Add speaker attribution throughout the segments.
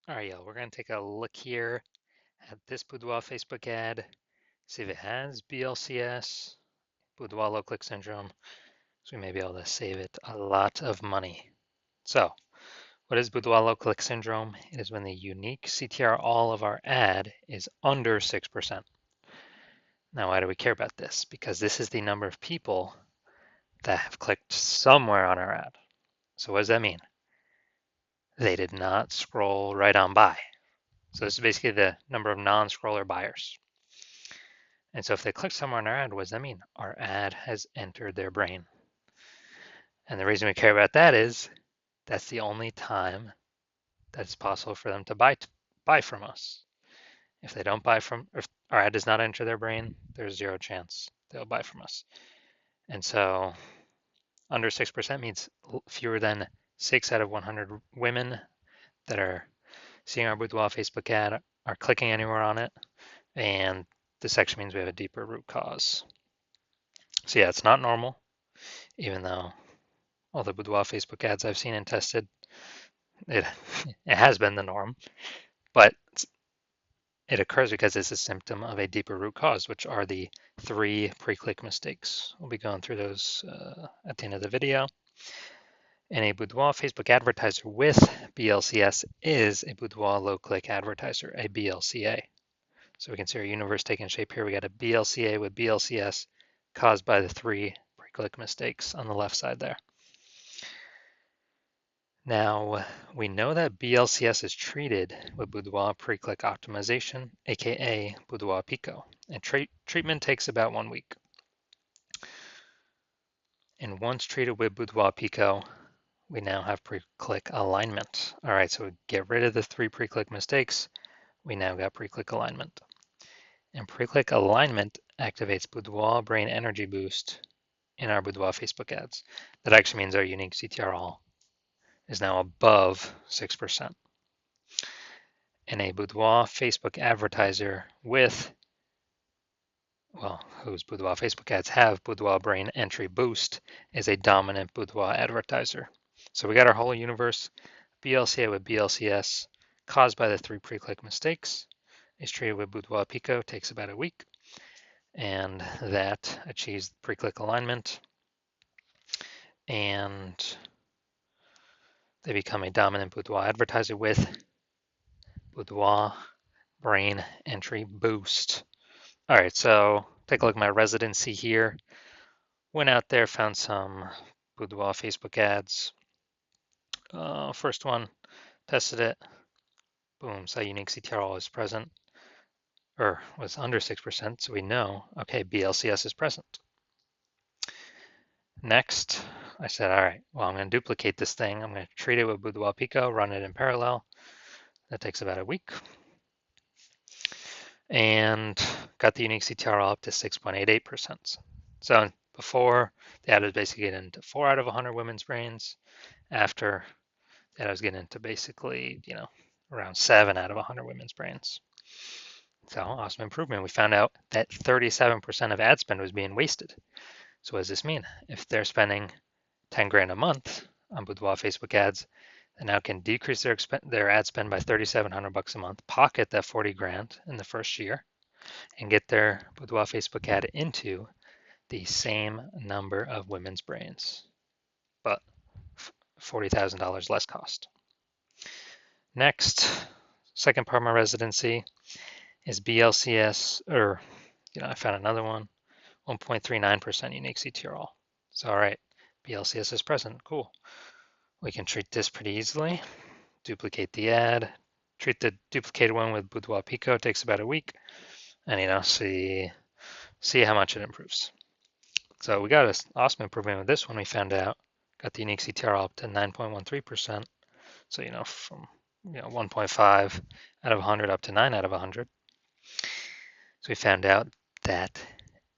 Speaker 1: All right, y'all, we're going to take a look here at this Boudoir Facebook ad, see if it has BLCS, Boudoir low click syndrome, so we may be able to save it a lot of money. So, what is Boudoir low click syndrome? It is when the unique CTR all of our ad is under 6%. Now, why do we care about this? Because this is the number of people that have clicked somewhere on our ad. So, what does that mean? They did not scroll right on by. So, this is basically the number of non scroller buyers. And so if they click somewhere on our ad, what does that mean? Our ad has entered their brain. And the reason we care about that is that's the only time that it's possible for them to buy from us. If they don't buy from, if our ad does not enter their brain, there's zero chance they'll buy from us. And so under 6% means fewer than 6 out of 100 women that are seeing our Boudoir Facebook ad are clicking anywhere on it. And this actually means we have a deeper root cause. So yeah, it's not normal, even though all the Boudoir Facebook ads I've seen and tested, it it has been the norm, but it occurs because it's a symptom of a deeper root cause, which are the 3 pre-click mistakes. We'll be going through those at the end of the video. And a Boudoir Facebook advertiser with BLCS is a Boudoir low-click advertiser, a BLCA. So we can see our universe taking shape here. We got a BLCA with BLCS caused by the 3 pre-click mistakes on the left side there. Now, we know that BLCS is treated with Boudoir pre-click optimization, aka Boudoir Pico, and treatment takes about 1 week. And once treated with Boudoir Pico, we now have pre-click alignment. All right, so we get rid of the 3 pre-click mistakes. We now got pre-click alignment. And pre-click alignment activates Boudoir Brain Energy Boost in our Boudoir Facebook ads. That actually means our unique CTR all is now above 6%. And a Boudoir Facebook advertiser with, well, whose Boudoir Facebook ads have Boudoir Brain Entry Boost is a dominant Boudoir advertiser. So we got our whole universe, BLCA with BLCS, caused by the 3 pre-click mistakes, is treated with Boudoir Pico, takes about a week, and that achieves pre-click alignment, and they become a dominant Boudoir advertiser with Boudoir Brain Entry Boost. All right, so take a look at my residency here. Went out there, found some Boudoir Facebook ads. First one, tested it. Boom, saw unique CTR is present, or was under 6%, so we know, okay, BLCS is present. Next, I said, all right, well, I'm going to duplicate this thing. I'm going to treat it with Boudoir Pico, run it in parallel. That takes about a week. And got the unique CTR up to 6.88%. So before, the ad was basically getting into 4 out of 100 women's brains. After that, I was getting into basically, around 7 out of 100 women's brains. So awesome improvement. We found out that 37% of ad spend was being wasted. So what does this mean? If they're spending 10 grand a month on Boudoir Facebook ads, they now can decrease their ad spend by $3,700 a month, pocket that 40 grand in the first year, and get their Boudoir Facebook ad into the same number of women's brains, but $40,000 less cost. Next, second part of my residency is BLCS, or I found another one, 1.39% unique CTR all. So all right, BLCS is present, cool. We can treat this pretty easily. Duplicate the ad, treat the duplicated one with Boudoir Pico, it takes about a week, and see how much it improves. So we got an awesome improvement with this one. We found out, got the unique CTR up to 9.13%. So from 1.5 out of 100 up to 9 out of 100. So we found out that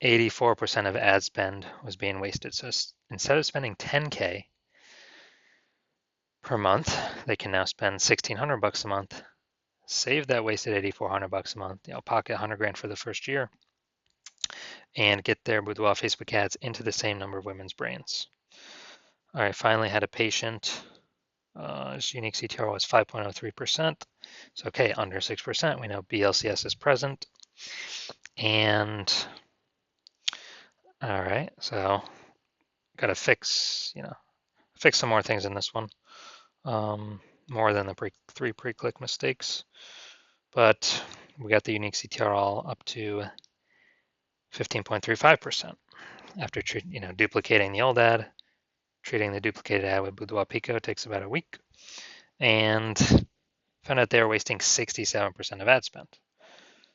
Speaker 1: 84% of ad spend was being wasted. So instead of spending 10K per month, they can now spend $1,600 a month, save that wasted $8,400 a month, pocket 100 grand for the first year, and get their Boudoir Facebook ads into the same number of women's brains. All right, finally had a patient. His unique CTR was 5.03%. So, okay, under 6%, we know BLCS is present. And all right, so got to fix some more things in this one, more than the three pre-click mistakes. But we got the unique CTR all up to 15.35% after duplicating the old ad. Treating the duplicated ad with Boudoir Pico takes about a week, and found out they're wasting 67% of ad spend.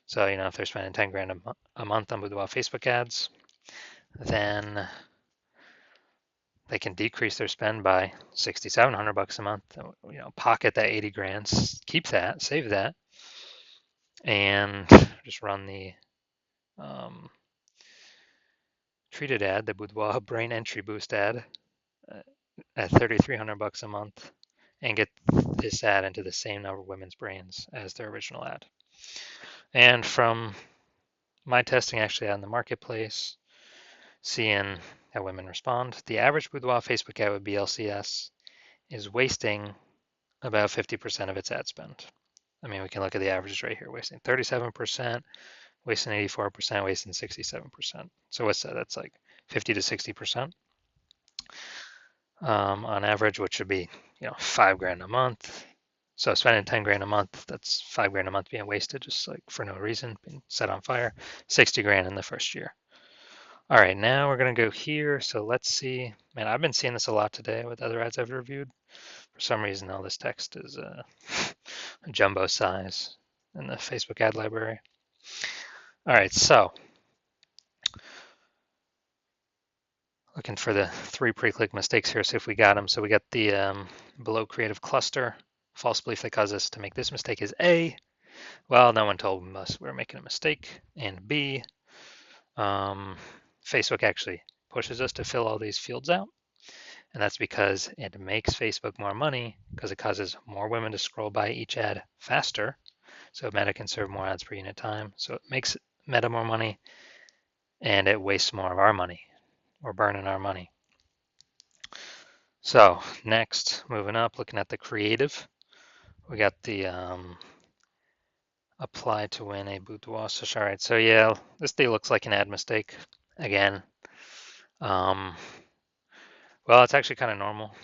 Speaker 1: So, if they're spending 10 grand a month on Boudoir Facebook ads, then they can decrease their spend by 6,700 bucks a month. Pocket that 80 grand, keep that, save that, and just run the treated ad, the Boudoir Brain Entry Boost ad, at 3,300 bucks a month, and get this ad into the same number of women's brains as their original ad. And from my testing actually on the marketplace, seeing how women respond, the average Boudoir Facebook ad with BLCS is wasting about 50% of its ad spend. I mean, we can look at the averages right here, wasting 37%, wasting 84%, wasting 67%. So what's that? That's like 50 to 60% on average, which would be, 5 grand a month. So spending 10 grand a month, that's 5 grand a month being wasted just like for no reason, being set on fire. 60 grand in the first year. All right, now we're going to go here. So let's see. Man, I've been seeing this a lot today with other ads I've reviewed. For some reason, all this text is a jumbo size in the Facebook ad library. All right, so looking for the 3 pre-click mistakes here, see if we got them. So we got the below creative cluster. False belief that caused us to make this mistake is A. Well, no one told us we were making a mistake. And B, Facebook actually pushes us to fill all these fields out. And that's because it makes Facebook more money because it causes more women to scroll by each ad faster. So Meta can serve more ads per unit time. So it makes Meta more money and it wastes more of our money. We're burning our money. So next, moving up, looking at the creative, we got the apply to win a Boudoir. So, all right, so yeah, this day looks like an ad mistake again. Well, it's actually kind of normal,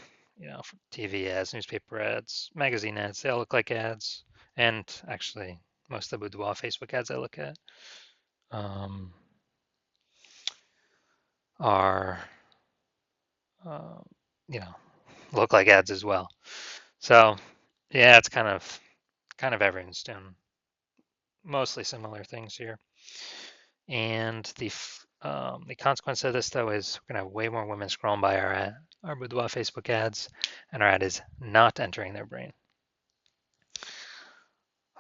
Speaker 1: for TV ads, newspaper ads, magazine ads, they all look like ads. And actually, most of the Boudoir Facebook ads I look at are, look like ads as well. So, yeah, it's kind of everyone's doing mostly similar things here. And the consequence of this, though, is we're going to have way more women scrolling by our Boudoir Facebook ads, and our ad is not entering their brain.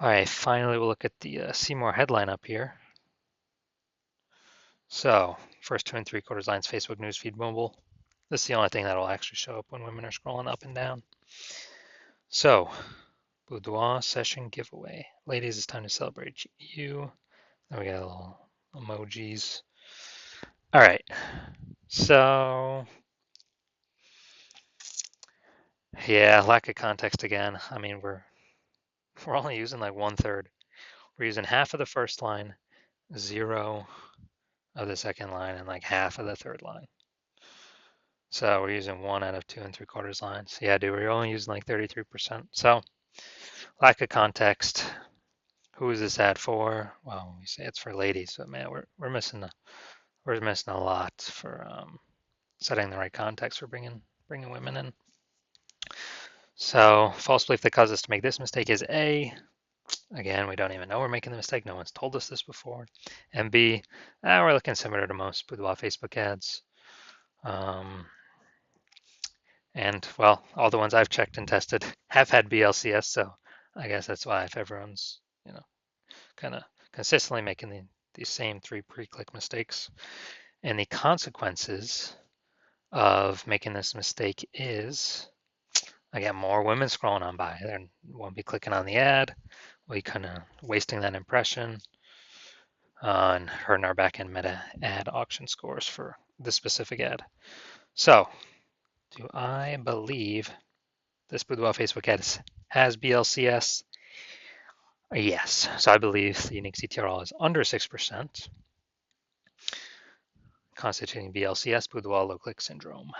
Speaker 1: All right, finally, we'll look at the see more headline up here. So first 2 3/4 lines, Facebook newsfeed mobile. This is the only thing that will actually show up when women are scrolling up and down. So Boudoir session giveaway. Ladies, it's time to celebrate you. Then we got little emojis. All right, so yeah, lack of context again. I mean, we're only using like 1/3. We're using half of the first line, 0 of the second line, and like half of the third line. So we're using 1 out of 2 3/4 lines. Yeah, dude, we're only using like 33%. So lack of context. Who is this ad for? Well, we say it's for ladies, but man, we're missing a lot for setting the right context for bringing women in. So false belief that caused us to make this mistake is A. Again, we don't even know we're making the mistake. No one's told us this before. And B, we're looking similar to most Boudoir Facebook ads. And well, all the ones I've checked and tested have had BLCS, so I guess that's why if everyone's, kind of consistently making these same 3 pre-click mistakes. And the consequences of making this mistake is I get more women scrolling on by. They won't be clicking on the ad. We kind of wasting that impression and hurting our backend meta ad auction scores for this specific ad. So, do I believe this Boudoir Facebook ad has BLCS? Yes, so I believe the unique CTRL is under 6%, constituting BLCS, Boudoir low click syndrome.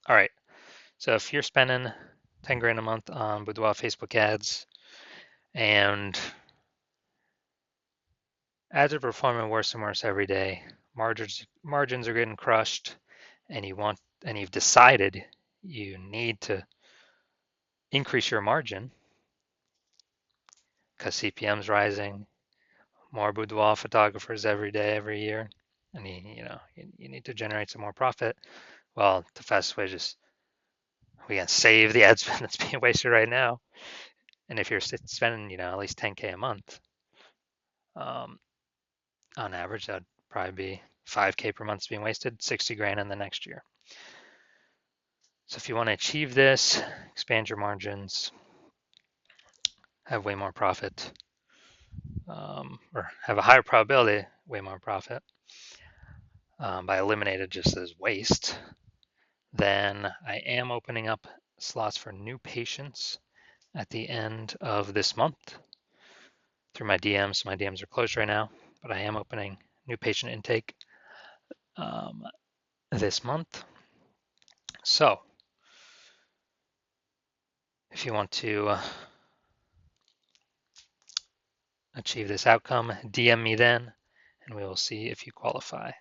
Speaker 1: All right, so if you're spending 10 grand a month on Boudoir Facebook ads and ads are performing worse and worse every day, margins are getting crushed, and you've decided you need to increase your margin because CPM's rising, more boudoir photographers every day, every year, and you need to generate some more profit. Well, the fastest way is just we can save the ad spend that's being wasted right now. And if you're spending at least 10K a month, um, on average, that'd probably be 5K per month being wasted, 60 grand in the next year. So if you want to achieve this, expand your margins, have way more profit, or have a higher probability, way more profit, by eliminating just as waste, then I am opening up slots for new patients at the end of this month through my DMs. My DMs are closed right now, but I am opening new patient intake this month. So if you want to achieve this outcome, DM me then, and we will see if you qualify.